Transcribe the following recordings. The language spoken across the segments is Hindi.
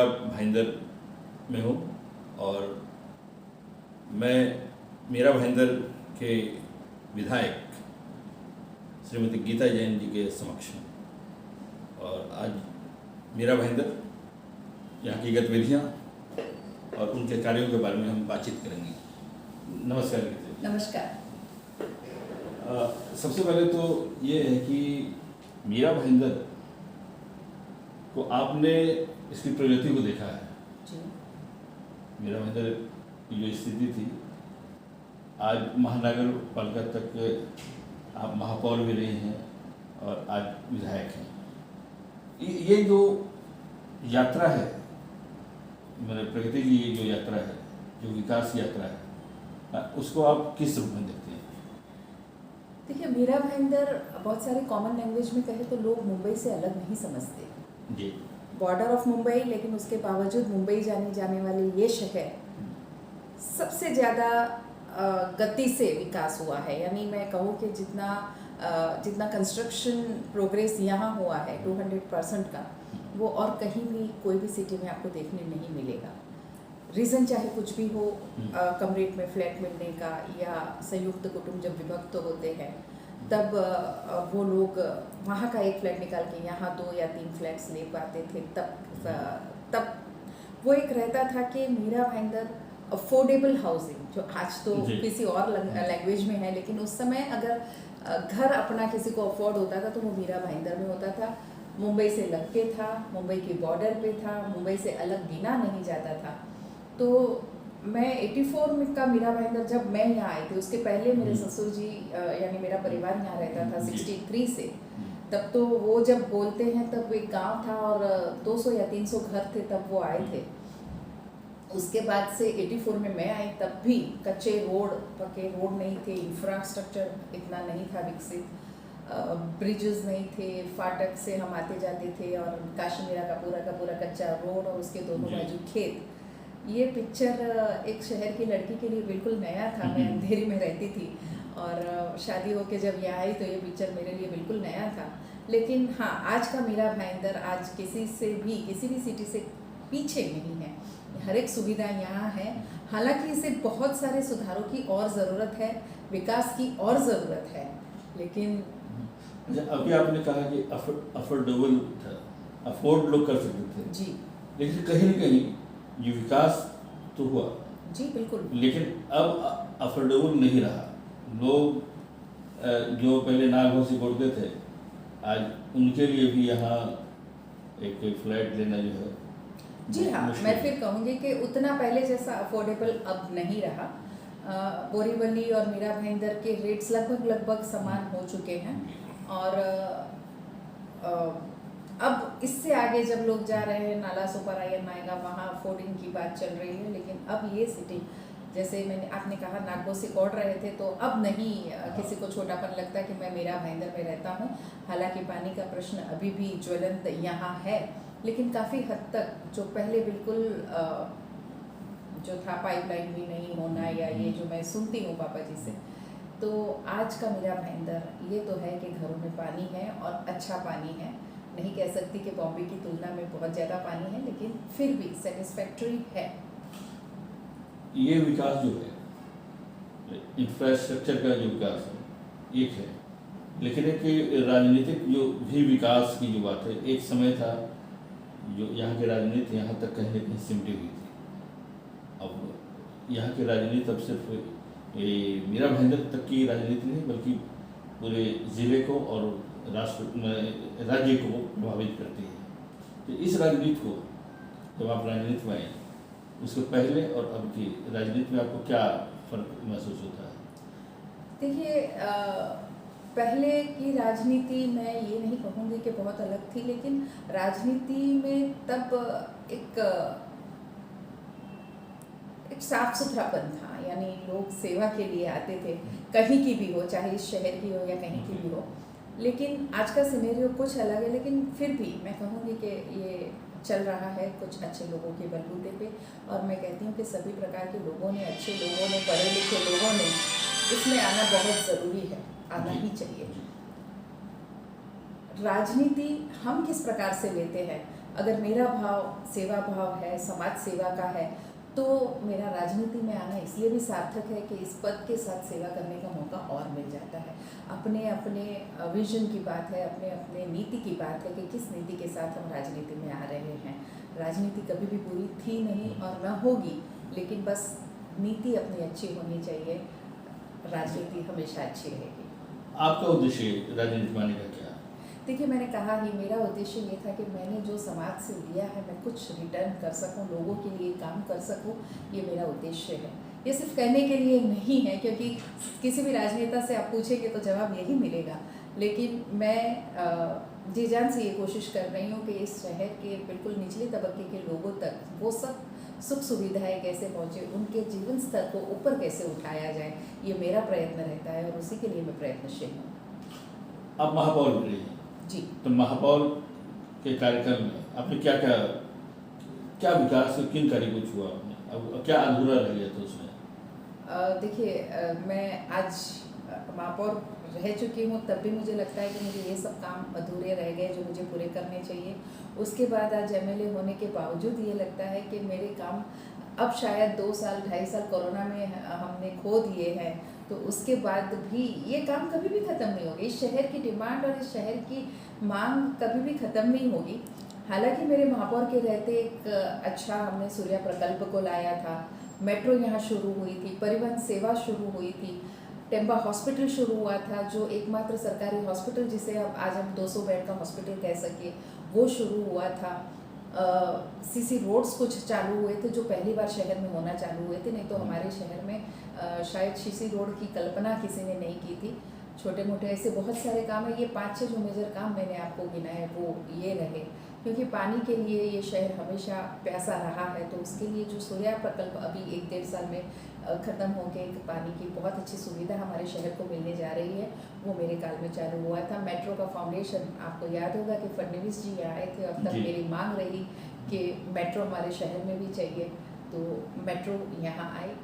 भाईंदर में हूँ और मैं मीरा भाईंदर के विधायक श्रीमती गीता जैन जी के समक्ष हूँ। और आज मीरा भाईंदर, यहाँ की गतिविधियाँ और उनके कार्यों के बारे में हम बातचीत करेंगे। नमस्कार गीता जी। नमस्कार। सबसे पहले तो ये है कि मीरा भाईंदर को आपने इसकी प्रगति को देखा है जी। मीरा भाईंदर की जो स्थिति थी, आज महानगर पालिका तक आप महापौर भी रही हैं और आज विधायक हैं। ये जो यात्रा है, मेरे प्रगति की ये जो यात्रा है, जो विकास यात्रा है, उसको आप किस रूप में देखते हैं? देखिए, मीरा भाईंदर बहुत सारे कॉमन लैंग्वेज में कहे तो लोग मुंबई से अलग नहीं समझते जी। बॉर्डर ऑफ मुंबई, लेकिन उसके बावजूद मुंबई जाने वाले ये शहर सबसे ज़्यादा गति से विकास हुआ है। यानी मैं कहूँ कि जितना कंस्ट्रक्शन प्रोग्रेस यहाँ हुआ है 200% का, वो और कहीं भी कोई भी सिटी में आपको देखने नहीं मिलेगा। रीज़न चाहे कुछ भी हो, कम रेट में फ्लैट मिलने का या संयुक्त कुटुंब जब विभक्त होते हैं तब वो लोग वहाँ का एक फ्लैट निकाल के यहाँ 2 या 3 फ्लैट्स ले पाते थे। तब वो एक रहता था कि मीरा भाईंदर अफोर्डेबल हाउसिंग, जो आज तो किसी और लैंग्वेज में है, लेकिन उस समय अगर घर अपना किसी को अफोर्ड होता था तो वो मीरा भाईंदर में होता था। मुंबई से लग के था, मुंबई के बॉर्डर पे था, मुंबई से अलग गिना नहीं जाता था। तो मैं 84 में का मीरा भाईंदर, जब मैं यहाँ आई थी, उसके पहले मेरे ससुर जी यानी मेरा परिवार यहाँ रहता था 63 से। तब तो वो जब बोलते हैं तब एक गांव था और 200 या 300 घर थे तब वो आए थे। उसके बाद से 84 में मैं आई, तब भी कच्चे रोड, पक्के रोड नहीं थे, इंफ्रास्ट्रक्चर इतना नहीं था विकसित, ब्रिजेस नहीं थे, फाटक से हम आते जाते थे और काश्मीरा का पूरा कच्चा रोड और उसके दोनों बाजू खेत। ये पिक्चर एक शहर की लड़की के लिए बिल्कुल नया था। मैं अंधेरी में रहती थी और शादी होके जब यहाँ आई तो ये पिक्चर मेरे लिए बिल्कुल नया था। लेकिन हाँ, आज का मीरा भाईंदर आज किसी भी सिटी से पीछे नहीं है। हर एक सुविधा यहाँ है। हालांकि इसे बहुत सारे सुधारों की और ज़रूरत है, विकास की और ज़रूरत है, लेकिन अभी आपने कहा कि अफोर्डेबल था, अफोर्ड लोग कर सकते थे जी, लेकिन कहीं न कहीं ये विकास तो हुआ जी बिल्कुल, लेकिन अब अफोर्डेबल नहीं रहा। लोग जो पहले नाग से बोलते थे, आज उनके लिए भी यहाँ एक फ्लैट लेना जो है जी हाँ, मैं फिर कहूँगी कि उतना पहले जैसा अफोर्डेबल अब नहीं रहा। बोरीवली और मीरा भाईंदर के रेट्स लगभग समान हो चुके हैं और अब इससे आगे जब लोग जा रहे हैं, नाला सुपरआयन आएगा, वहाँ अफोर्डिंग की बात चल रही है। लेकिन अब ये सिटी, जैसे आपने कहा नागो से कोड रहे थे, तो अब नहीं किसी को छोटापन लगता कि मैं मीरा भाईंदर में रहता हूँ। हालांकि पानी का प्रश्न अभी भी ज्वलंत यहाँ है, लेकिन काफ़ी हद तक जो पहले बिल्कुल जो था पाइपलाइन भी नहीं होना, या ये जो मैं सुनती हूँ पापा जी से, तो आज का मीरा भाईंदर ये तो है कि घरों में पानी है और अच्छा पानी है। नहीं कह सकती कि बॉम्बे की तुलना में बहुत ज़्यादा पानी है, लेकिन फिर भी सेटिस्फैक्टरी है। ये विकास जो है, इंफ्रास्ट्रक्चर का जो विकास है एक है, लेकिन एक राजनीतिक जो भी विकास की जो बात है, एक समय था जो यहाँ की राजनीति यहाँ तक कहीं न कहीं सिमटी हुई थी। अब यहाँ की राजनीति अब सिर्फ मीरा भाईंदर तक की राजनीति नहीं, बल्कि पूरे ज़िले को और राज्य को प्रभावित करती है। तो इस राजनीति को, जब आप राजनीति में आए, उसके पहले और अब की राजनीति में आपको क्या फर्क महसूस होता है? देखिए, पहले की राजनीति मैं ये नहीं कहूँगी कि बहुत अलग थी, लेकिन राजनीति में तब एक साफ सुथरापन था। यानी लोग सेवा के लिए आते थे, कहीं की भी हो, चाहे इस शहर की हो या कहीं की भी हो। लेकिन आज का सिनेरियो कुछ अलग है, लेकिन फिर भी मैं कहूँगी कि ये चल रहा है कुछ अच्छे लोगों के बलबूते पे। और मैं कहती हूँ कि सभी प्रकार के लोगों ने, अच्छे लोगों ने, पढ़े लिखे लोगों ने इसमें आना बहुत ज़रूरी है, आना ही चाहिए। राजनीति हम किस प्रकार से लेते हैं, अगर मेरा भाव सेवा भाव है, समाज सेवा का है, तो मेरा राजनीति में आना इसलिए भी सार्थक है कि इस पद के साथ सेवा करने का मौका और मिल जाता है। अपने अपने विजन की बात है, अपने अपने नीति की बात है कि किस नीति के साथ हम राजनीति में आ रहे हैं। राजनीति कभी भी बुरी थी नहीं और न होगी, लेकिन बस नीति अपनी अच्छी होनी चाहिए, राजनीति हमेशा अच्छी रहेगी। आपका उद्देश्य राजनीति में आने का क्या है? देखिए, मैंने कहा ही मेरा उद्देश्य ये था कि मैंने जो समाज से लिया है मैं कुछ रिटर्न कर सकूं, लोगों के लिए काम कर सकूं, ये मेरा उद्देश्य है। ये सिर्फ कहने के लिए नहीं है, क्योंकि किसी भी राजनेता से आप पूछेंगे तो जवाब यही मिलेगा, लेकिन मैं जी जान से ये कोशिश कर रही हूँ कि इस शहर के बिल्कुल निचले तबके के लोगों तक वो सब सुख सुविधाएं कैसे पहुँचे, उनके जीवन स्तर को ऊपर कैसे उठाया जाए, ये मेरा प्रयत्न रहता है और उसी के लिए मैं प्रयत्नशील हूँ। आप महापौर भी रही हैं जी। तो महापौर के कार्यक्रम में आपने क्या क्या क्या विकास किन कार्य को छुआ आपने, अब क्या अधूरा रह गया था उसमें? देखिए, मैं आज महापौर रह चुकी हूँ, तब भी मुझे लगता है कि मुझे ये सब काम अधूरे रह गए जो मुझे पूरे करने चाहिए। उसके बाद आज एमएलए होने के बावजूद ये लगता है कि मेरे काम अब शायद 2 साल 2.5 साल कोरोना में हमने खो दिए हैं, तो उसके बाद भी ये काम कभी भी ख़त्म नहीं होगी। इस शहर की डिमांड और इस शहर की मांग कभी भी ख़त्म नहीं होगी। हालांकि मेरे महापौर के रहते एक अच्छा हमने सूर्या प्रकल्प को लाया था, मेट्रो यहाँ शुरू हुई थी, परिवहन सेवा शुरू हुई थी, टेम्बा हॉस्पिटल शुरू हुआ था, जो एकमात्र सरकारी हॉस्पिटल जिसे अब आज हम 200 बेड का हॉस्पिटल कह सके, वो शुरू हुआ था। सीसी रोड्स कुछ चालू हुए थे जो पहली बार शहर में होना चालू हुए थे, नहीं तो हमारे शहर में शायद सीसी रोड की कल्पना किसी ने नहीं की थी। छोटे मोटे ऐसे बहुत सारे काम है, ये 5-6 जो मेजर काम मैंने आपको गिनाए वो ये रहे, क्योंकि पानी के लिए ये शहर हमेशा प्यासा रहा है, तो उसके लिए जो सूर्या प्रकल्प अभी 1-1.5 साल में ख़त्म होकर एक पानी की बहुत अच्छी सुविधा हमारे शहर को मिलने जा रही है, वो मेरे काल में चालू हुआ था। मेट्रो का फाउंडेशन आपको याद होगा कि फडणवीस जी आए थे, अब तक मेरी मांग रही कि मेट्रो हमारे शहर में भी चाहिए, तो मेट्रो यहाँ आई।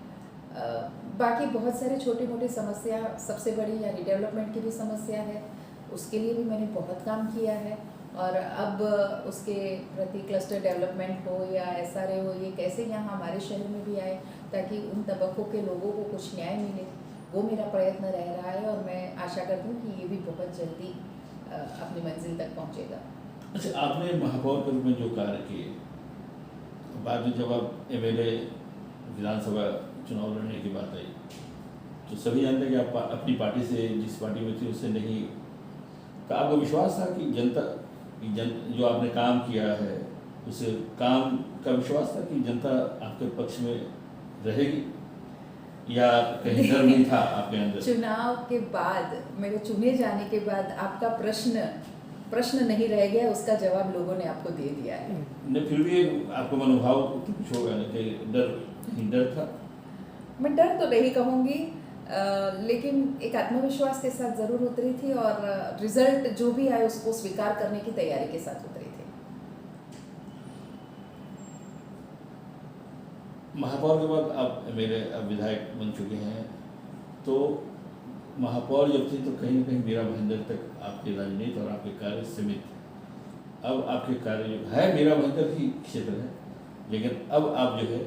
बाकी बहुत सारे छोटी मोटी समस्या, सबसे बड़ी या रिडेवलपमेंट की भी समस्या है, उसके लिए भी मैंने बहुत काम किया है, और अब उसके प्रति क्लस्टर डेवलपमेंट हो या एसआरए हो, ये कैसे यहाँ हमारे शहर में भी आए ताकि उन तबकों के लोगों को कुछ न्याय मिले, वो मेरा प्रयत्न रह रहा है, और मैं आशा करती हूँ कि ये भी बहुत जल्दी अपनी मंजिल तक पहुँचेगा। अच्छा, आपने महापौर के रूप में जो कार्य किए, बाद में जब आप एमएलए विधानसभा चुनाव लड़ने की बात आई तो सभी जानते हैं कि आप अपनी पार्टी से, जिस पार्टी में थी उससे नहीं, तो आपको विश्वास था कि जनता जो आपने काम किया है उसे काम का विश्वास था कि जनता आपके पक्ष में रहेगी, या कहीं डर नहीं था आपके अंदर? चुनाव के बाद, मेरे चुने जाने के बाद आपका प्रश्न नहीं रह गया, उसका जवाब लोगों ने आपको दे दिया है। नहीं, फिर भी आपको मनोभाव तो कुछ होगा ना कि डर था? मैं डर तो नहीं कहूँगी, लेकिन एक आत्मविश्वास के साथ ज़रूर उतरी थी, और रिजल्ट जो भी आए उसको स्वीकार करने की तैयारी के साथ उतरी थी। महापौर के बाद आप मेरे अब विधायक बन चुके हैं, तो महापौर जब थी तो कहीं ना कहीं मीरा भाईंदर तक आपकी राजनीति और आपके कार्य सीमित थे। अब आपके कार्य जो है मीरा भाईंदर ही क्षेत्र है, लेकिन अब आप जो है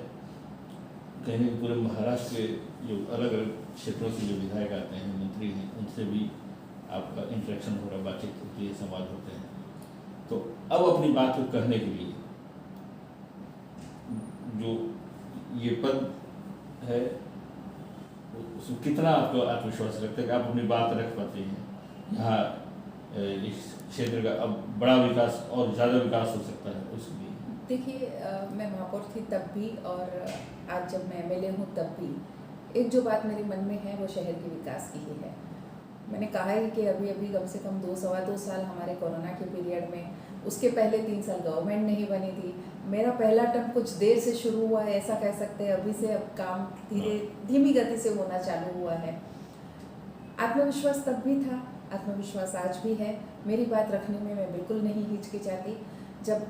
कहीं ना पूरे महाराष्ट्र के जो अलग अलग क्षेत्रों से जो विधायक आते हैं, मंत्री हैं, उनसे भी आपका इंटरेक्शन हो रहा है, बातचीत होती है, संवाद होते हैं। तो अब अपनी बात को कहने के लिए जो ये पद है उसमें कितना आपको आत्मविश्वास रखते हैं कि आप अपनी बात रख पाते हैं? यहाँ इस क्षेत्र का अब बड़ा विकास और ज़्यादा विकास हो सकता है उसके लिए। देखिए, मैं महापौर थी तब भी और आज जब मैं एमएलए हूँ तब भी एक जो बात मेरे मन में है वो शहर के विकास की ही है। मैंने कहा ही कि अभी अभी कम से कम 2-2.25 साल हमारे कोरोना के पीरियड में, उसके पहले 3 साल गवर्नमेंट नहीं बनी थी, मेरा पहला टर्म कुछ देर से शुरू हुआ है, ऐसा कह सकते हैं। अभी से अब काम धीमी गति से होना चालू हुआ है। आत्मविश्वास तब भी था, आत्मविश्वास आज भी है। मेरी बात रखने में मैं बिल्कुल नहीं हिचकिचाती। जब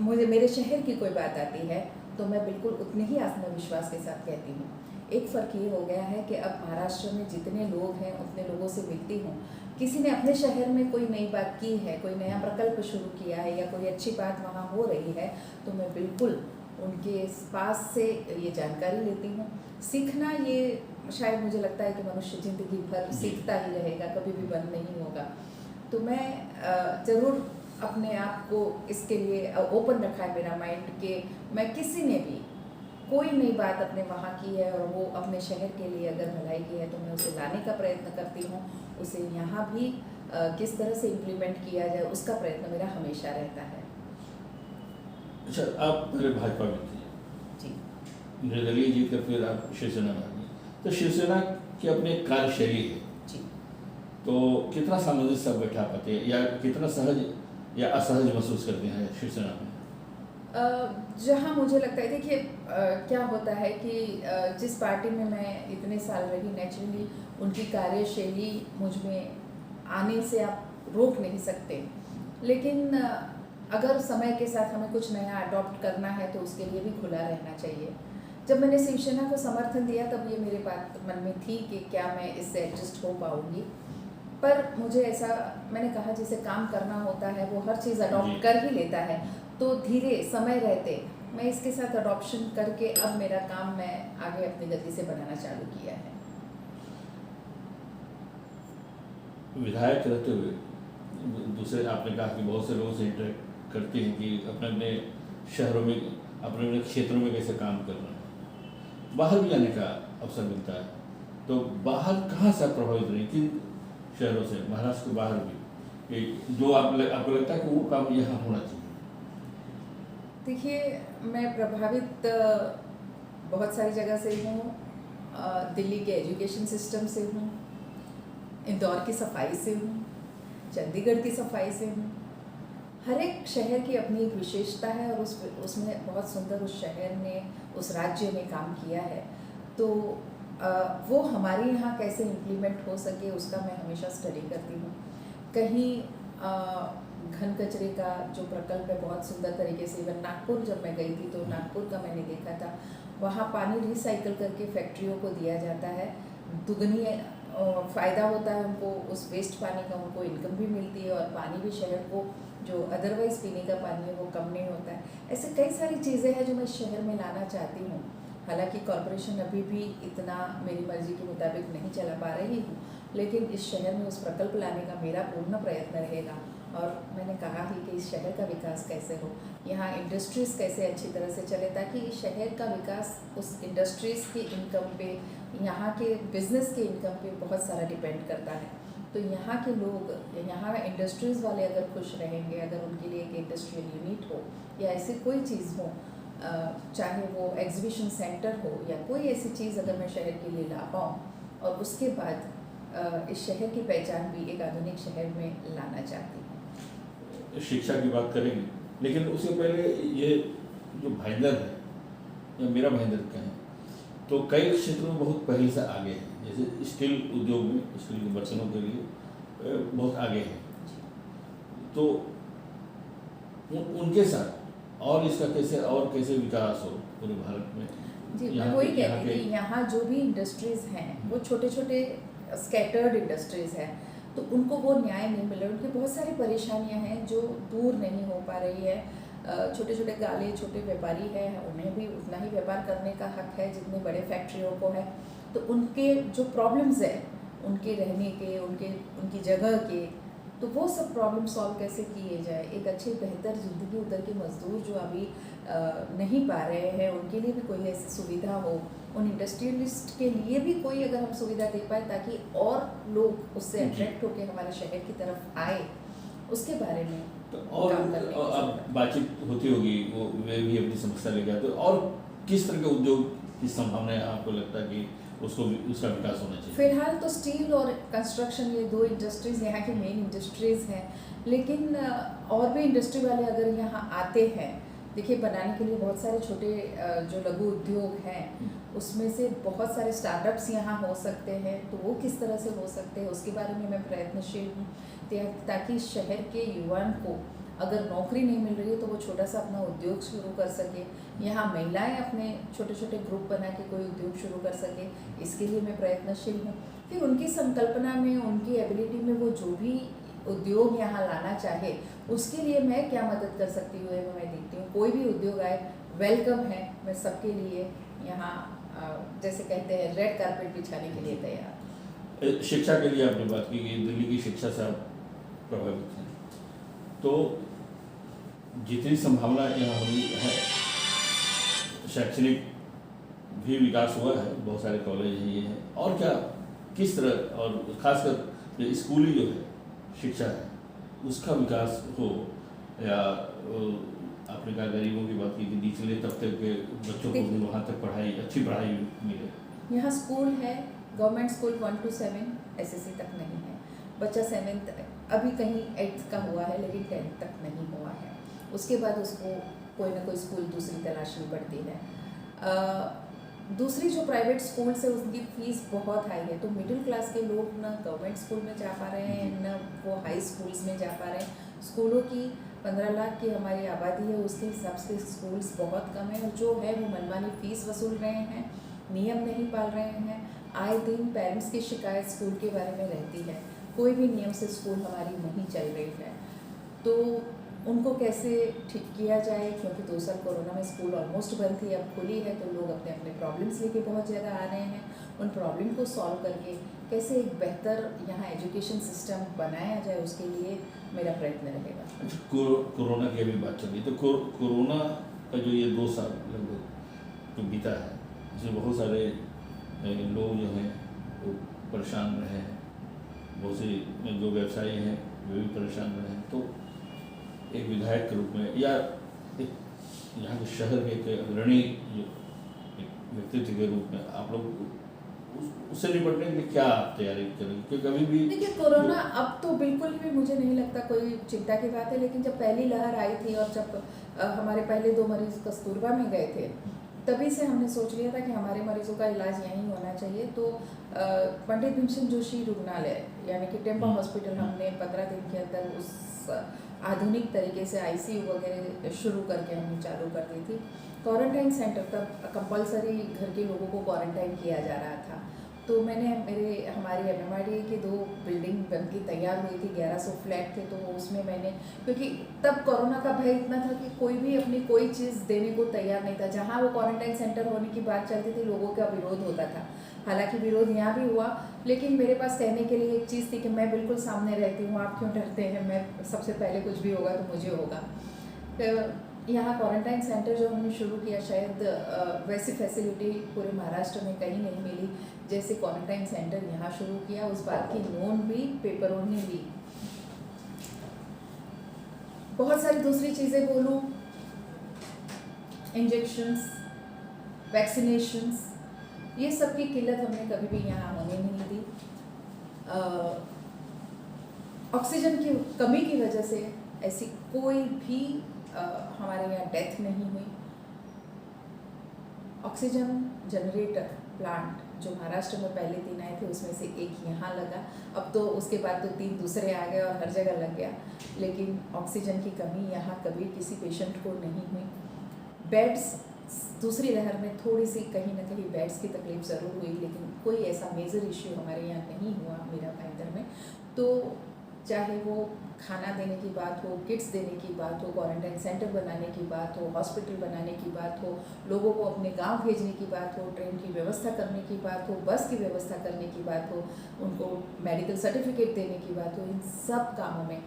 मुझे मेरे शहर की कोई बात आती है तो मैं बिल्कुल उतने ही आत्मविश्वास के साथ कहती हूँ। एक फ़र्क ये हो गया है कि अब महाराष्ट्र में जितने लोग हैं उतने लोगों से मिलती हूँ। किसी ने अपने शहर में कोई नई बात की है, कोई नया प्रकल्प शुरू किया है या कोई अच्छी बात वहाँ हो रही है, तो मैं बिल्कुल उनके पास से ये जानकारी लेती हूँ। सीखना ये शायद मुझे लगता है कि मनुष्य ज़िंदगी भर सीखता ही रहेगा, कभी भी बंद नहीं होगा। तो मैं ज़रूर अपने आप को इसके लिए ओपन रखा है मेरा माइंड कि मैं किसी ने भी कोई नई बात अपने वहाँ की है और वो अपने शहर के लिए अगर भलाई की है तो मैं उसे लाने का प्रयत्न करती हूँ। उसे यहाँ भी किस तरह से इम्प्लीमेंट किया जाए उसका प्रयत्न मेरा हमेशा रहता है। अच्छा, आप पहले भाजपा में थे जी निर्दलीय जीत कर फिर आप शिवसेना में आ गए, तो शिवसेना की अपनी एक कार्यशैली है, जी। तो कितना सामंजस्य आप बैठा पाते हैं या कितना सहज या असहज महसूस करते हैं शिवसेना में? जहाँ मुझे लगता है, देखिए क्या होता है कि जिस पार्टी में मैं इतने साल रही, नेचुरली उनकी कार्यशैली मुझ में आने से आप रोक नहीं सकते, लेकिन अगर समय के साथ हमें कुछ नया अडॉप्ट करना है तो उसके लिए भी खुला रहना चाहिए। जब मैंने शिवसेना को समर्थन दिया तब ये मेरे बात मन में थी कि क्या मैं इससे एडजस्ट हो पाऊँगी, पर मुझे ऐसा, मैंने कहा जिसे काम करना होता है वो हर चीज़ अडॉप्ट कर ही लेता है, तो धीरे समय रहते मैं इसके साथ अडॉप्शन करके अब मेरा काम मैं आगे अपनी गति से बनाना चालू किया है। विधायक रहते हुए दूसरे, आपने कहा कि बहुत से लोगों से इंटरेक्ट करते हैं कि अपने अपने शहरों में, अपने अपने क्षेत्रों में कैसे काम कर रहे हैं, बाहर भी जाने का अवसर मिलता है, तो बाहर कहाँ से आप प्रभावित रहे, किन शहरों से, महाराष्ट्र के बाहर भी, कि जो आपको लगता है कि वो काम यहाँ होना चाहिए? देखिए, मैं प्रभावित बहुत सारी जगह से हूँ। दिल्ली के एजुकेशन सिस्टम से हूँ, इंदौर की सफाई से हूँ, चंडीगढ़ की सफाई से हूँ। हर एक शहर की अपनी एक विशेषता है और उसमें बहुत सुंदर उस शहर ने, उस राज्य ने काम किया है, तो वो हमारे यहाँ कैसे इम्प्लीमेंट हो सके उसका मैं हमेशा स्टडी करती हूँ। कहीं घन कचरे का जो प्रकल्प है बहुत सुंदर तरीके से, इवन नागपुर जब मैं गई थी तो नागपुर का मैंने देखा था, वहाँ पानी रिसाइकल करके फैक्ट्रियों को दिया जाता है, दुगनी फ़ायदा होता है उनको, उस वेस्ट पानी का उनको इनकम भी मिलती है और पानी भी शहर को जो अदरवाइज़ पीने का पानी है वो कम नहीं होता है। ऐसे कई सारी चीज़ें हैं जो मैं शहर में लाना चाहती हूँ। हालांकि कॉरपोरेशन अभी भी इतना मेरी मर्जी के मुताबिक नहीं चला पा रही हूँ, लेकिन इस शहर में उस प्रकल्प लाने का मेरा पूर्ण प्रयत्न रहेगा। और मैंने कहा ही कि इस शहर का विकास कैसे हो, यहाँ इंडस्ट्रीज़ कैसे अच्छी तरह से चले, ताकि इस शहर का विकास उस इंडस्ट्रीज़ की इनकम पे, यहाँ के बिजनेस के इनकम पे बहुत सारा डिपेंड करता है। तो यहाँ के लोग, यहाँ इंडस्ट्रीज़ वाले अगर खुश रहेंगे, अगर उनके लिए एक इंडस्ट्रियल यूनिट हो या ऐसी कोई चीज़ हो, चाहे वो एग्जीबिशन सेंटर हो या कोई ऐसी चीज़ अगर मैं शहर के लिए ला पाऊँ और उसके बाद इस शहर की पहचान भी एक आधुनिक शहर में लाना चाहती हूँ। शिक्षा की बात करेंगे, लेकिन उससे पहले ये जो भाईंदर है या मेरा भाईंदर कहें, तो कई क्षेत्रों में बहुत पहले से आगे है, जैसे स्टील उद्योग में, स्टील के बर्तनों के लिए बहुत आगे है, तो उनके साथ और इसका कैसे विकास हो पूरे भारत में? जी, मैं वही कहती थी, यहाँ जो भी इंडस्ट्रीज़ हैं वो छोटे छोटे स्कैटर्ड इंडस्ट्रीज़ हैं, तो उनको वो न्याय नहीं मिल रहा, उनकी बहुत सारी परेशानियाँ हैं जो दूर नहीं हो पा रही है। छोटे छोटे गाले, छोटे व्यापारी हैं, उन्हें भी उतना ही व्यापार करने का हक है जितने बड़े फैक्ट्रियों को है, तो उनके जो प्रॉब्लम्स हैं, उनके रहने के, उनकी जगह के, तो वो सब प्रॉब्लम सॉल्व कैसे किए जाए, एक अच्छी बेहतर ज़िंदगी उधर के मज़दूर जो अभी नहीं पा रहे हैं उनके लिए भी कोई ऐसी सुविधा हो, उन इंडस्ट्रियलिस्ट के लिए भी कोई अगर हम सुविधा दे पाए ताकि और लोग उससे अट्रैक्ट होकर हमारे शहर की तरफ आए, उसके बारे में तो और अब बातचीत होती होगी, वो वे भी अपनी समस्या लेकर, तो और किस तरह के उद्योग की संभावना है आपको लगता है कि उसका विकास होना चाहिए? फिलहाल तो स्टील और कंस्ट्रक्शन, ये दो इंडस्ट्रीज़ यहाँ की मेन इंडस्ट्रीज़ हैं, लेकिन और भी इंडस्ट्री वाले अगर यहाँ आते हैं, देखिए बनाने के लिए बहुत सारे छोटे जो लघु उद्योग हैं उसमें से बहुत सारे स्टार्टअप्स यहाँ हो सकते हैं, तो वो किस तरह से हो सकते हैं उसके बारे में मैं प्रयत्नशील हूँ, ताकि शहर के युवाओं को अगर नौकरी नहीं मिल रही है तो वो छोटा सा अपना उद्योग शुरू कर सके। यहाँ महिलाएं अपने छोटे छोटे ग्रुप बना के कोई उद्योग शुरू कर सके, इसके लिए मैं प्रयत्नशील हूँ। फिर उनकी संकल्पना में, उनकी एबिलिटी में वो जो भी उद्योग यहाँ लाना चाहे उसके लिए मैं क्या मदद कर सकती हूँ मैं देखती हूँ। कोई भी उद्योग आए वेलकम है, मैं सबके लिए यहाँ जैसे कहते हैं रेड कारपेट बिछाने के लिए तैयार। शिक्षा के लिए आपने बात की कि दिल्ली की शिक्षा से आप प्रभावित हैं, तो जितनी संभावना यहाँ हुई है, शैक्षणिक भी विकास हुआ है, बहुत सारे कॉलेज हैं, ये हैं, और क्या किस तरह, और खासकर स्कूली जो है शिक्षा है उसका विकास हो, या आपने कहा गरीबों की बात की कि निचले तबके के बच्चों को भी वहाँ तक पढ़ाई, अच्छी पढ़ाई मिले। यहाँ स्कूल है, गवर्नमेंट स्कूल 1 to 7 SSC तक नहीं है। बच्चा 7th अभी कहीं 8th का हुआ है लेकिन 10th तक नहीं हुआ है। उसके बाद उसको कोई ना कोई स्कूल दूसरी तलाशनी पड़ती है। दूसरी जो प्राइवेट स्कूल्स है उसकी फ़ीस बहुत हाई है, तो मिडिल क्लास के लोग ना गवर्नमेंट स्कूल में जा पा रहे हैं ना वो हाई स्कूल्स में जा पा रहे हैं। स्कूलों की 15 लाख की हमारी आबादी है, उसके हिसाब से स्कूल्स बहुत कम है, और जो है वो मनमानी फ़ीस वसूल रहे हैं, नियम नहीं पाल रहे हैं। आए दिन पेरेंट्स की शिकायत स्कूल के बारे में रहती है, कोई भी नियम से स्कूल हमारी नहीं चल रही है, तो उनको कैसे ठीक किया जाए। क्योंकि 2 साल कोरोना में स्कूल ऑलमोस्ट बंद थी, अब खुली है तो लोग अपने अपने प्रॉब्लम्स लेके बहुत ज़्यादा आ रहे हैं। उन प्रॉब्लम को सॉल्व करके कैसे एक बेहतर यहाँ एजुकेशन सिस्टम बनाया जाए, उसके लिए मेरा प्रयत्न रहेगा। अच्छा, कोरोना की अभी बात चल रही, तो कोरोना का जो ये 2 साल लगभग जो बीता है, इसमें बहुत सारे लोग जो हैं वो परेशान रहे हैं, बहुत से जो व्यवसायी हैं वे भी परेशान रहे हैं। तो एक विधायक के रूप में या एक यहाँ के शहर के एक अग्रणी जो एक व्यक्तित्व के रूप में आप लोग उससे निपटने के लिए क्या तैयारी करेंगे? क्योंकि अभी भी देखिए कोरोना अब तो बिल्कुल भी मुझे नहीं लगता कोई चिंता की बात है, लेकिन जब पहली लहर आई थी और जब हमारे पहले 2 मरीज कस्तूरबा में गए थे, तभी से हमने सोच लिया था कि हमारे मरीजों का इलाज यहीं होना चाहिए। तो पंडित भीमसेन जोशी रुग्णालय यानी कि टेम्पा हॉस्पिटल हमने 15 दिन के अंदर उस आधुनिक तरीके से ICU वगैरह शुरू करके हमने चालू कर दी थी। क्वारंटाइन सेंटर तब कंपलसरी घर के लोगों को क्वारंटाइन किया जा रहा था, तो मैंने हमारी MMRDA की 2 बिल्डिंग बनके तैयार हुई थी, 1100 फ्लैट थे, तो उसमें मैंने, क्योंकि तब कोरोना का भय इतना था कि कोई भी अपनी कोई चीज़ देने को तैयार नहीं था। जहाँ वो क्वारंटाइन सेंटर होने की बात चलती थी लोगों का विरोध होता था। हालांकि विरोध यहाँ भी हुआ, लेकिन मेरे पास कहने के लिए एक चीज़ थी कि मैं बिल्कुल सामने रहती हूँ, आप क्यों डरते हैं, मैं सबसे पहले कुछ भी होगा तो मुझे होगा। तो यहाँ क्वारंटाइन सेंटर जो हमने शुरू किया, शायद वैसी फैसिलिटी पूरे महाराष्ट्र में कहीं नहीं मिली जैसे क्वारंटाइन सेंटर यहाँ शुरू किया। उस बात की नोन भी पेपरों ने ली। बहुत सारी दूसरी चीज़ें बोलूँ, इंजेक्शंस, वैक्सीनेशंस, ये सब की किल्लत हमने कभी भी यहाँ होने नहीं दी। ऑक्सीजन की कमी की वजह से ऐसी कोई भी हमारे यहाँ डेथ नहीं हुई। ऑक्सीजन जनरेटर प्लांट जो महाराष्ट्र में पहले 3 आए थे उसमें से एक यहाँ लगा, अब तो उसके बाद तो 3 दूसरे आ गए और हर जगह लग गया, लेकिन ऑक्सीजन की कमी यहाँ कभी किसी पेशेंट को नहीं हुई। बेड्स, दूसरी लहर में थोड़ी सी कहीं ना कहीं बेड्स की तकलीफ ज़रूर हुई, लेकिन कोई ऐसा मेजर इश्यू हमारे यहाँ नहीं हुआ मेरा पैंतर में। तो चाहे वो खाना देने की बात हो, किट्स देने की बात हो, क्वारंटाइन सेंटर बनाने की बात हो, हॉस्पिटल बनाने की बात हो, लोगों को अपने गांव भेजने की बात हो, ट्रेन की व्यवस्था करने की बात हो, बस की व्यवस्था करने की बात हो, उनको मेडिकल सर्टिफिकेट देने की बात हो, इन सब कामों में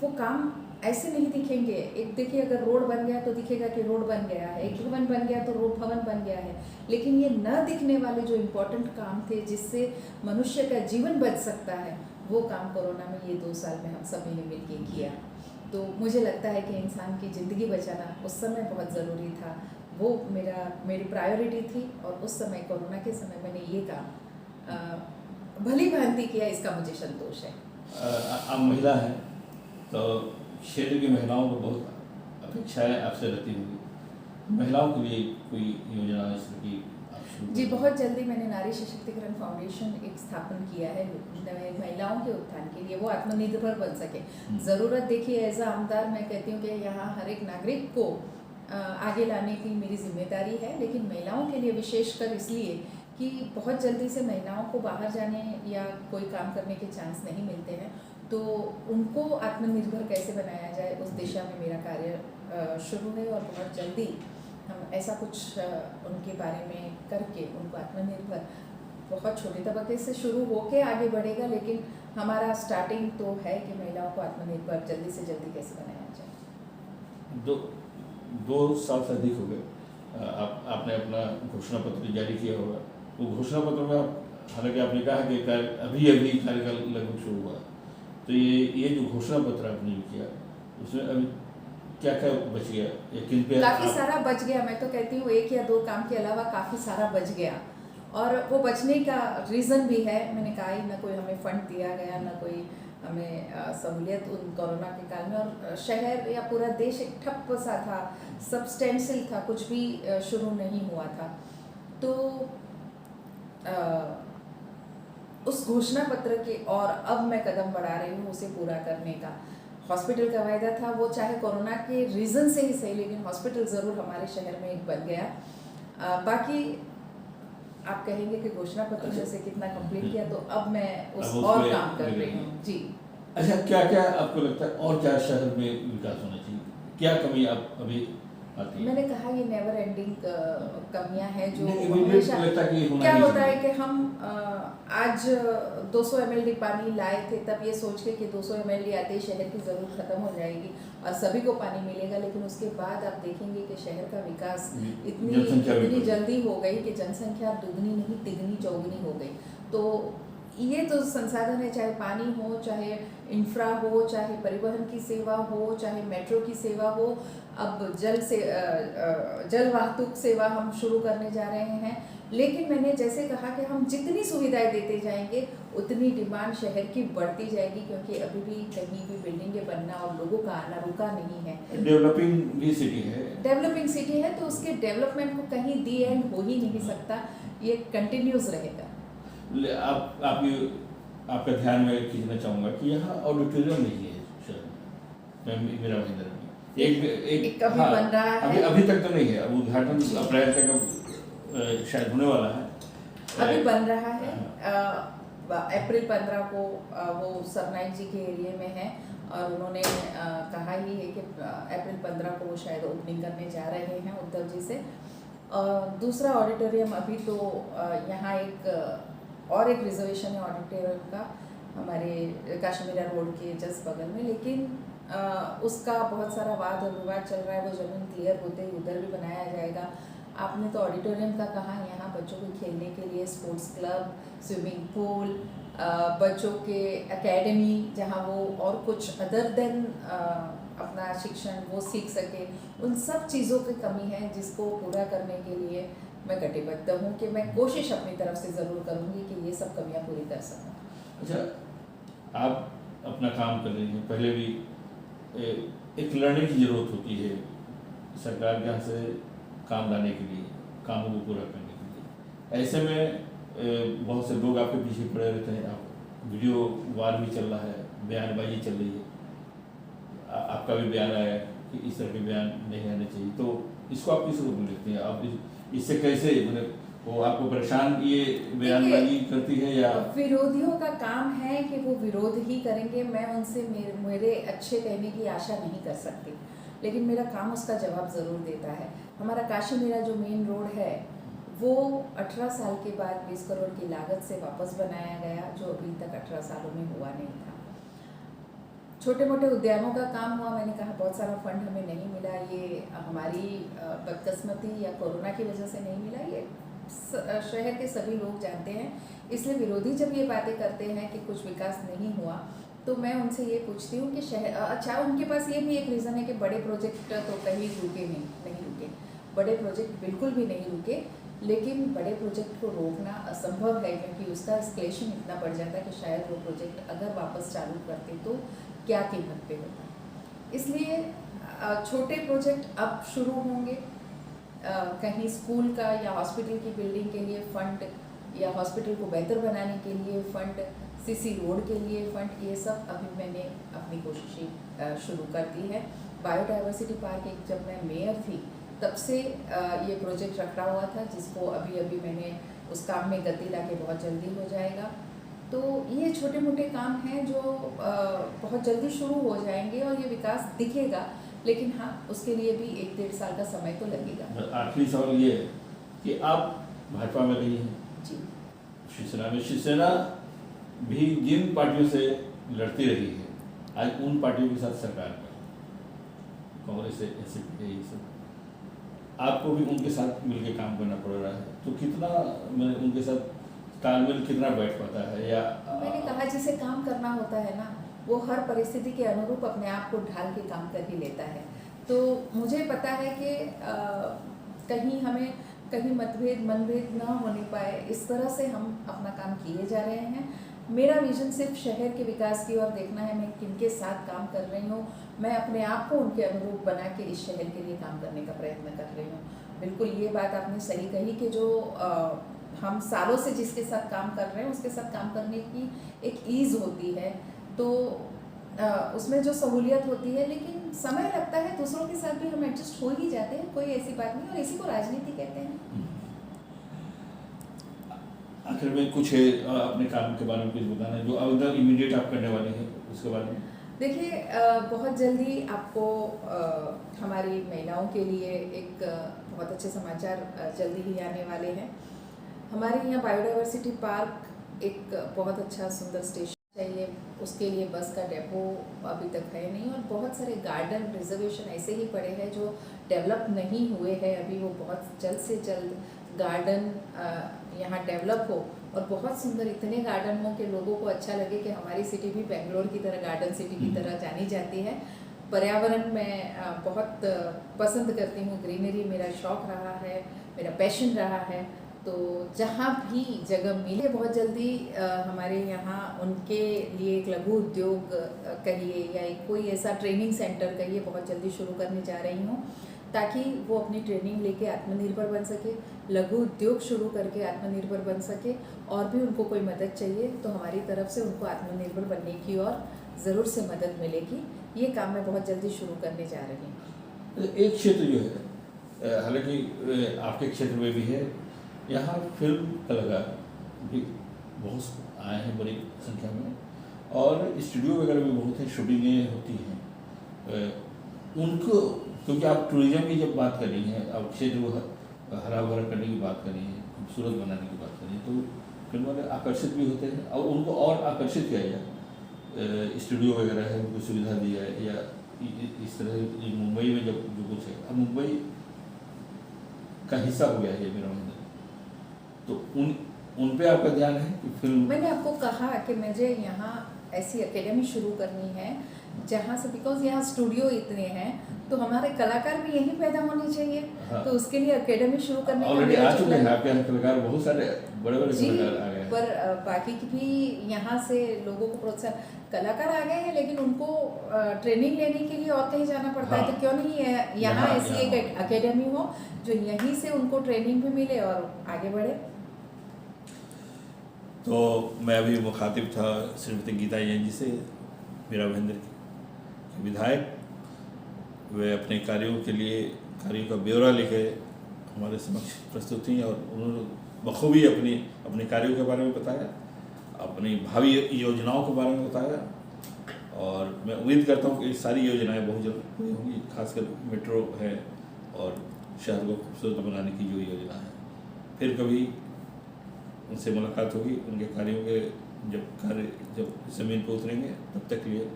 वो काम ऐसे नहीं दिखेंगे। एक देखिए, अगर रोड बन गया तो दिखेगा कि रोड बन गया है, एक भवन बन गया तो रोड भवन बन गया है, लेकिन ये न दिखने वाले जो इम्पोर्टेंट काम थे जिससे मनुष्य का जीवन बच सकता है, वो काम कोरोना में ये 2 साल में हम सभी ने मिलके किया। तो मुझे लगता है कि इंसान की ज़िंदगी बचाना उस समय बहुत ज़रूरी था, वो मेरी प्रायोरिटी थी, और उस समय कोरोना के समय मैंने ये काम भली भांति किया, इसका मुझे संतोष है। आप महिला हैं तो क्षेत्र की महिलाओं को बहुत अपेक्षाएं आपसे रहती होंगी, महिलाओं के लिए कोई योजना इस तरह की आप शुरू जी, करें? बहुत जल्दी मैंने नारी सशक्तिकरण फाउंडेशन एक स्थापन किया है महिलाओं के उत्थान के लिए, वो आत्मनिर्भर बन सके। ज़रूरत देखिए, एज अ आमदार मैं कहती हूँ कि यहाँ हर एक नागरिक को आगे लाने की मेरी जिम्मेदारी है, लेकिन महिलाओं के लिए विशेषकर इसलिए कि बहुत जल्दी से महिलाओं को बाहर जाने या कोई काम करने के चांस नहीं मिलते हैं, तो उनको आत्मनिर्भर कैसे बनाया जाए उस दिशा में मेरा कार्य शुरू है। और बहुत जल्दी हम ऐसा कुछ उनके बारे में करके उनको आत्मनिर्भर बहुत छोटे तबके से शुरू होके आगे बढ़ेगा, लेकिन हमारा स्टार्टिंग तो है कि महिलाओं को आत्मनिर्भर जल्दी से जल्दी कैसे बनाया जाए। 2 साल से अधिक हो गए आपने अपना घोषणा पत्र जारी किया होगा। वो घोषणा पत्र में आप, हालांकि आपने कहा कि अभी अभी कार्यकाल लगभग शुरू हुआ, तो ये जो घोषणा पत्र आपने किया उसमें अभी क्या क्या बच गया या किन पे काफ़ी सारा बच गया। मैं तो कहती हूँ 1 या 2 काम के अलावा काफ़ी सारा बच गया, और वो बचने का रीज़न भी है। मैंने कहा ही, ना कोई हमें फंड दिया गया, ना कोई हमें सहूलियत उन कोरोना के काल में, और शहर या पूरा देश एक ठप्प सा था, सब्सटेंशियल था, कुछ भी शुरू नहीं हुआ था। तो उस घोषणा पत्र के और अब मैं कदम बढ़ा रही हूँ उसे पूरा करने का। हॉस्पिटल का वायदा था, वो चाहे कोरोना के रीज़न से ही सही, लेकिन हॉस्पिटल ज़रूर हमारे शहर में एक बन गया। बाकी आप कहेंगे कि घोषणा पत्र अच्छा। से कितना कंप्लीट किया, तो अब मैं उस अब और उसमें काम कर लगे रही हूँ जी। अच्छा, क्या क्या आपको लगता है और क्या शहर में विकास होना चाहिए, क्या कमी आप अभी आती है? मैंने कहा ये नेवर एंडिंग कमियां हैं जो नहीं, मुझे हमेशा। लगता है कि होना क्या नहीं होता है चाहिए। कि हम आज 200 ml पानी लाए थे, तब ये सोच के कि 200 ml आते ही शहर की ज़रूरत खत्म हो जाएगी और सभी को पानी मिलेगा, लेकिन उसके बाद आप देखेंगे कि शहर का विकास जनसंख्या भी इतनी बढ़ी। जल्दी हो गई कि जनसंख्या दुगनी नहीं तिगनी चौगुनी हो गई। तो ये तो संसाधन है, चाहे पानी हो, चाहे इंफ्रा हो, चाहे परिवहन की सेवा हो, चाहे मेट्रो की सेवा हो, अब जल वाहतुक सेवा हम शुरू करने जा रहे हैं। लेकिन मैंने जैसे कहा कि हम जितनी सुविधाएं देते जाएंगे उतनी डिमांड शहर की बढ़ती जाएगी, क्योंकि अभी भी कहीं भी बिल्डिंगें बनना और लोगों का आना रुका नहीं है। डेवलपिंग भी सिटी है, डेवलपिंग सिटी है, तो उसके डेवलपमेंट को कहीं दी एंड हो ही नहीं सकता, ये कंटिन्यूस रहेगा। आपका ध्यान में खींचना चाहूँगा कि यहाँ ऑडिटोरियम नहीं है शहर में, मेरा महेंद्र में एक अभी बन रहा है, अभी तक तो नहीं है, अब उद्घाटन अप्रैल तक शायद होने वाला है, अभी बन रहा है। अप्रैल 15 को वो सरनाइक जी के एरिया में है, और उन्होंने कहा ही है कि अप्रैल 15 को वो शायद ओपनिंग करने जा रहे हैं उद्धव जी से। दूसरा ऑडिटोरियम अभी तो यहाँ और एक रिजर्वेशन है ऑडिटोरियम का हमारे काश्मीरा रोड के जस्ट बगल में, लेकिन उसका बहुत सारा वाद और विवाद चल रहा है। वो ज़मीन क्लियर होते ही उधर भी बनाया जाएगा। आपने तो ऑडिटोरियम का कहा, यहाँ बच्चों को खेलने के लिए स्पोर्ट्स क्लब, स्विमिंग पूल, बच्चों के एकेडमी जहाँ वो और कुछ अदर देन अपना शिक्षण वो सीख सके, उन सब चीज़ों की कमी है जिसको पूरा करने के लिए मैं कटिबद्ध हूँ कि मैं कोशिश अपनी तरफ से ज़रूर करूँगी कि ये सब कमियाँ पूरी कर सकूँ। अच्छा, आप अपना काम कर रही हैं, पहले भी एक लड़ने की ज़रूरत होती है सरकार के यहाँ से काम लाने के लिए, कामों को पूरा करने के लिए। ऐसे में बहुत से लोग आपके पीछे पड़े रहते हैं, आप वीडियो वार भी चल रहा है, बयानबाजी चल रही है, आपका भी बयान आया कि इस तरह के बयान नहीं आने चाहिए, तो इसको आप किस रूप में लिखते हैं? आप इससे कैसे, मतलब वो आपको परेशान ये बयानबाजी करती है या? विरोधियों का काम है कि वो विरोध ही करेंगे, मैं उनसे मेरे अच्छे कहने की आशा नहीं कर सकती, लेकिन मेरा काम उसका जवाब ज़रूर देता है। हमारा काशी मेरा जो मेन रोड है वो 18 साल के बाद 20 करोड़ की लागत से वापस बनाया गया, जो अभी तक 18 सालों में हुआ नहीं था। छोटे मोटे उद्यानों का काम हुआ, मैंने कहा बहुत सारा फंड हमें नहीं मिला, ये हमारी बदकिस्मती या कोरोना की वजह से नहीं मिला, ये शहर के सभी लोग जानते हैं। इसलिए विरोधी जब ये बातें करते हैं कि कुछ विकास नहीं हुआ, तो मैं उनसे ये पूछती हूँ कि अच्छा, उनके पास ये भी एक रीज़न है कि बड़े प्रोजेक्ट तो कहीं रुके नहीं रुके, बड़े प्रोजेक्ट बिल्कुल भी नहीं रुके, लेकिन बड़े प्रोजेक्ट को रोकना असंभव है, क्योंकि उसका एस्केलेशन इतना बढ़ जाता है कि शायद वो प्रोजेक्ट अगर वापस चालू करते तो क्या कीमत पे होता। इसलिए छोटे प्रोजेक्ट अब शुरू होंगे, कहीं स्कूल का या हॉस्पिटल की बिल्डिंग के लिए फंड, या हॉस्पिटल को बेहतर बनाने के लिए फंड, सीसी रोड के लिए फंड, ये सब अभी मैंने अपनी कोशिशें शुरू कर दी है। बायोडाइवर्सिटी पार्क एक जब मैं मेयर थी तब से ये प्रोजेक्ट रखा हुआ था, जिसको अभी अभी मैंने उस काम में गति ला के बहुत जल्दी हो जाएगा। तो ये छोटे मोटे काम हैं जो बहुत जल्दी शुरू हो जाएंगे और ये विकास दिखेगा, लेकिन हाँ, उसके लिए भी 1-1.5 साल का समय तो लगेगा। आखिरी सवाल ये है कि आप भाजपा में रही हैं जी। शिवसेना में, शिवसेना भी जिन पार्टियों से लड़ती रही है आज उन पार्टियों के साथ सरकार में, कांग्रेस है, एनसीपी है, ये सब आपको भी उनके साथ मिलकर काम करना पड़ रहा है, तो कितना मैंने उनके साथ तालमेल कितना बैठ पाता है? या मैंने कहा जिसे काम करना होता है ना, वो हर परिस्थिति के अनुरूप अपने आप को ढाल के काम कर ही लेता है। तो मुझे पता है कि कहीं हमें कहीं मनभेद ना होने पाए, इस तरह से हम अपना काम किए जा रहे हैं। मेरा विजन सिर्फ शहर के विकास की ओर देखना है, मैं किनके साथ काम कर रही हूँ, मैं अपने आप को उनके अनुरूप बना के इस शहर के लिए काम करने का प्रयत्न कर रही हूँ। बिल्कुल ये बात आपने सही कही कि जो हम सालों से जिसके साथ काम कर रहे हैं उसके साथ काम करने की एक ईज़ होती है, तो उसमें जो सहूलियत होती है, लेकिन समय लगता है। दूसरों के साथ भी हम एडजस्ट हो ही जाते हैं, कोई ऐसी बात नहीं, और इसी को राजनीति कहते हैं। आखिर में कुछ है अपने काम के बारे में कुछ बताना है जो अब इमीडिएट आप करने वाले हैं उसके बारे में? देखिए, बहुत जल्दी आपको हमारी महिलाओं के लिए एक बहुत अच्छे समाचार जल्दी ही आने वाले हैं। हमारे यहाँ बायोडाइवर्सिटी पार्क एक बहुत अच्छा सुंदर स्टेशन चाहिए, उसके लिए बस का डेपो अभी तक है नहीं, और बहुत सारे गार्डन रिजर्वेशन ऐसे ही पड़े हैं जो डेवलप नहीं हुए हैं अभी। वो बहुत जल्द से जल्द गार्डन यहाँ डेवलप हो और बहुत सुंदर इतने गार्डन हो कि लोगों को अच्छा लगे कि हमारी सिटी भी बेंगलोर की तरह गार्डन सिटी की तरह जानी जाती है। पर्यावरण मैं बहुत पसंद करती हूँ, ग्रीनरी मेरा शौक़ रहा है, मेरा पैशन रहा है। तो जहाँ भी जगह मिले बहुत जल्दी हमारे यहाँ उनके लिए एक लघु उद्योग कहिए या एक कोई ऐसा ट्रेनिंग सेंटर कहिए, बहुत जल्दी शुरू करने जा रही हूँ, ताकि वो अपनी ट्रेनिंग लेके आत्मनिर्भर बन सके, लघु उद्योग शुरू करके आत्मनिर्भर बन सके। और भी उनको कोई मदद चाहिए तो हमारी तरफ से उनको आत्मनिर्भर बनने की और ज़रूर से मदद मिलेगी। ये काम मैं बहुत जल्दी शुरू करने जा रही हूँ। एक क्षेत्र जो है, हालांकि आपके क्षेत्र में भी है, यहाँ फिल्म कलाकार भी बहुत आए हैं बड़ी संख्या में, और स्टूडियो वगैरह भी बहुत है, शूटिंगें होती हैं। उनको, क्योंकि आप टूरिज्म की जब बात कर रही हैं, आप क्षेत्र को हरा भरा करने की बात कर रही हैं, खूबसूरत बनाने की बात कर रही हैं, तो फिल्म वाले आकर्षित भी होते हैं और उनको और आकर्षित किया जाए, स्टूडियो वगैरह है उनको सुविधा दी जाए, या इस तरह मुंबई में जब जो कुछ है, अब मुंबई का हिस्सा हो गया है मेरा मंदिर, तो उन पे आपका ध्यान है कि फिल्म? मैंने आपको कहा कि मुझे यहाँ ऐसी एकेडमी शुरू करनी है जहाँ से, बिकॉज यहाँ स्टूडियो इतने हैं तो हमारे कलाकार भी यहीं पैदा होने चाहिए। हाँ। तो उसके लिए एकेडमी शुरू करने का ऑलरेडी आ चुके हैं आपके यहाँ कलाकार, बहुत सारे बड़े बड़े कलाकार आ गए हैं, पर बाकी की भी यहाँ से लोगों को प्रोत्साहन, कलाकार आ गए हैं, लेकिन उनको ट्रेनिंग लेने के लिए और कहीं जाना पड़ता है। तो क्यों नहीं है यहाँ ऐसी एक एकेडमी हो जो यहीं से उनको ट्रेनिंग भी मिले और आगे बढ़े। तो मैं अभी मुखातिब था श्रीमती गीता जैन जी से, मेरा महेंद्र के विधायक। वे अपने कार्यों के लिए कार्यों का ब्यौरा लेके हमारे समक्ष प्रस्तुत थी और उन्होंने बखूबी अपने कार्यों के बारे में बताया, अपनी भावी योजनाओं के बारे में बताया, और मैं उम्मीद करता हूँ कि सारी योजनाएं बहुत जल्द पूरी होंगी, खासकर मेट्रो है और शहर को खूबसूरत बनाने की जो योजना है। फिर कभी उनसे मुलाकात होगी, उनके कार्यों के जब ज़मीन पर उतरेंगे, तब तक के लिए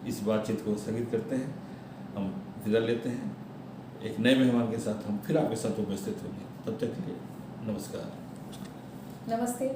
इस बातचीत को स्थगित करते हैं, हम विदा लेते हैं। एक नए मेहमान के साथ हम फिर आपके साथ उपस्थित होंगे, तब तक के लिए नमस्कार। नमस्ते।